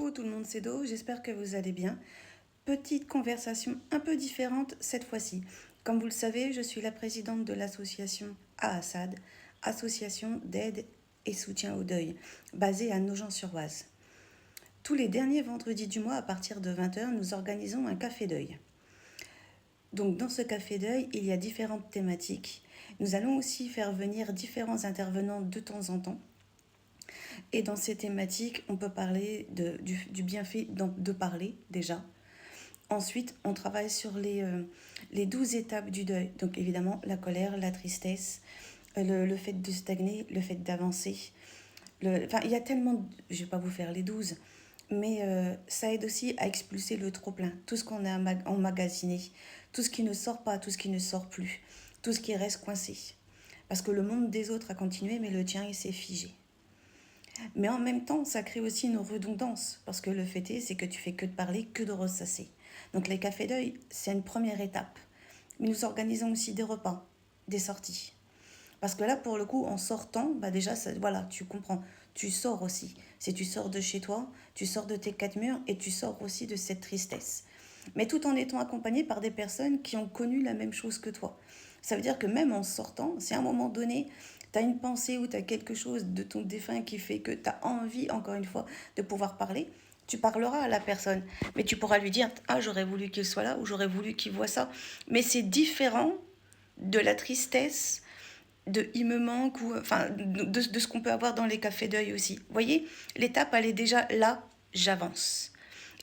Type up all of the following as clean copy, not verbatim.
Coucou tout le monde, c'est Do, j'espère que vous allez bien. Petite conversation un peu différente cette fois-ci. Comme vous le savez, je suis la présidente de l'association AASAD, Association d'aide et soutien au deuil, basée à Nogent-sur-Oise. Tous les derniers vendredis du mois, à partir de 20h, nous organisons un café deuil. Donc dans ce café deuil, il y a différentes thématiques. Nous allons aussi faire venir différents intervenants de temps en temps. Et dans ces thématiques, on peut parler du bienfait de parler déjà. Ensuite, on travaille sur les 12 étapes du deuil. Donc évidemment, la colère, la tristesse, le fait de stagner, le fait d'avancer. Enfin, il y a tellement... Je ne vais pas vous faire les 12, mais ça aide aussi à expulser le trop-plein. Tout ce qu'on a emmagasiné, tout ce qui ne sort pas, tout ce qui ne sort plus, tout ce qui reste coincé. Parce que le monde des autres a continué, mais le tien, il s'est figé. Mais en même temps, ça crée aussi une redondance. Parce que le fait est, c'est que tu fais que de parler, que de ressasser. Donc les cafés deuil, c'est une première étape. Mais nous organisons aussi des repas, des sorties. Parce que là, pour le coup, en sortant, bah déjà, voilà, tu comprends. Tu sors aussi. Si tu sors de chez toi, tu sors de tes quatre murs et tu sors aussi de cette tristesse. Mais tout en étant accompagné par des personnes qui ont connu la même chose que toi. Ça veut dire que même en sortant, si à un moment donné, tu as une pensée ou tu as quelque chose de ton défunt qui fait que tu as envie, encore une fois, de pouvoir parler, tu parleras à la personne. Mais tu pourras lui dire, ah, j'aurais voulu qu'il soit là ou j'aurais voulu qu'il voit ça. Mais c'est différent de la tristesse, de il me manque, ou enfin de ce qu'on peut avoir dans les cafés deuil aussi. Vous voyez, l'étape, elle est déjà là, j'avance.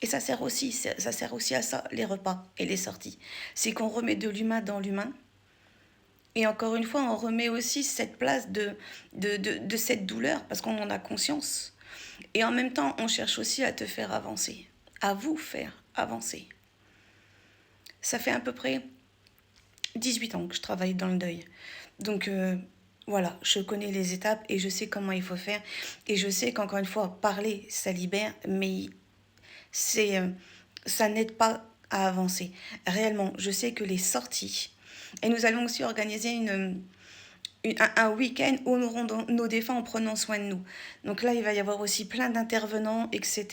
Et ça sert aussi à ça, les repas et les sorties. C'est qu'on remet de l'humain dans l'humain. Et encore une fois, on remet aussi cette place de cette douleur parce qu'on en a conscience. Et en même temps, on cherche aussi à te faire avancer, à vous faire avancer. Ça fait à peu près 18 ans que je travaille dans le deuil. Donc voilà, je connais les étapes et je sais comment il faut faire. Et je sais qu'encore une fois, parler, ça libère, mais ça n'aide pas à avancer. Réellement, je sais que les sorties, et nous allons aussi organiser un week-end où nous rendons nos défunts en prenant soin de nous. Donc là, il va y avoir aussi plein d'intervenants, etc.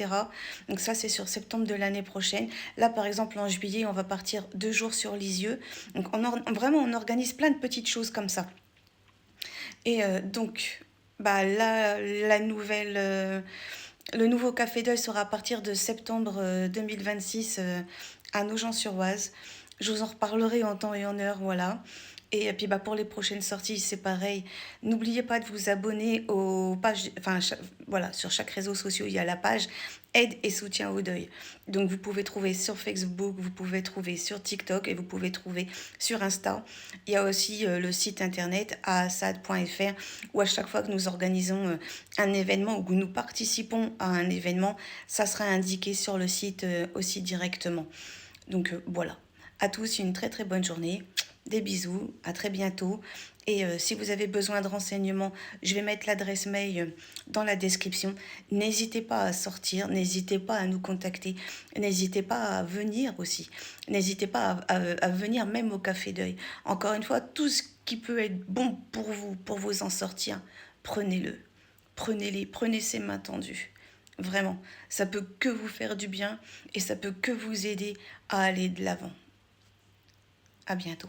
Donc ça, c'est sur septembre de l'année prochaine. Là, par exemple, en juillet, on va partir 2 jours sur Lisieux. Donc vraiment, on organise plein de petites choses comme ça. Et donc, bah, là, le nouveau Café Deuil sera à partir de septembre 2026 à Nogent-sur-Oise. Je vous en reparlerai en temps et en heure, voilà. Et puis bah, pour les prochaines sorties, c'est pareil. N'oubliez pas de vous abonner aux pages, enfin voilà, sur chaque réseau social, il y a la page aide et soutien au deuil. Donc vous pouvez trouver sur Facebook, vous pouvez trouver sur TikTok et vous pouvez trouver sur Insta. Il y a aussi le site internet aasad.fr où à chaque fois que nous organisons un événement ou que nous participons à un événement, ça sera indiqué sur le site aussi directement. Donc voilà. À tous, une très très bonne journée. Des bisous, à très bientôt. Et si vous avez besoin de renseignements, je vais mettre l'adresse mail dans la description. N'hésitez pas à sortir, n'hésitez pas à nous contacter, n'hésitez pas à venir aussi. N'hésitez pas à venir même au Café Deuil. Encore une fois, tout ce qui peut être bon pour vous en sortir, prenez-le. Prenez-les, prenez ces mains tendues. Vraiment, ça peut que vous faire du bien et ça peut que vous aider à aller de l'avant. À bientôt.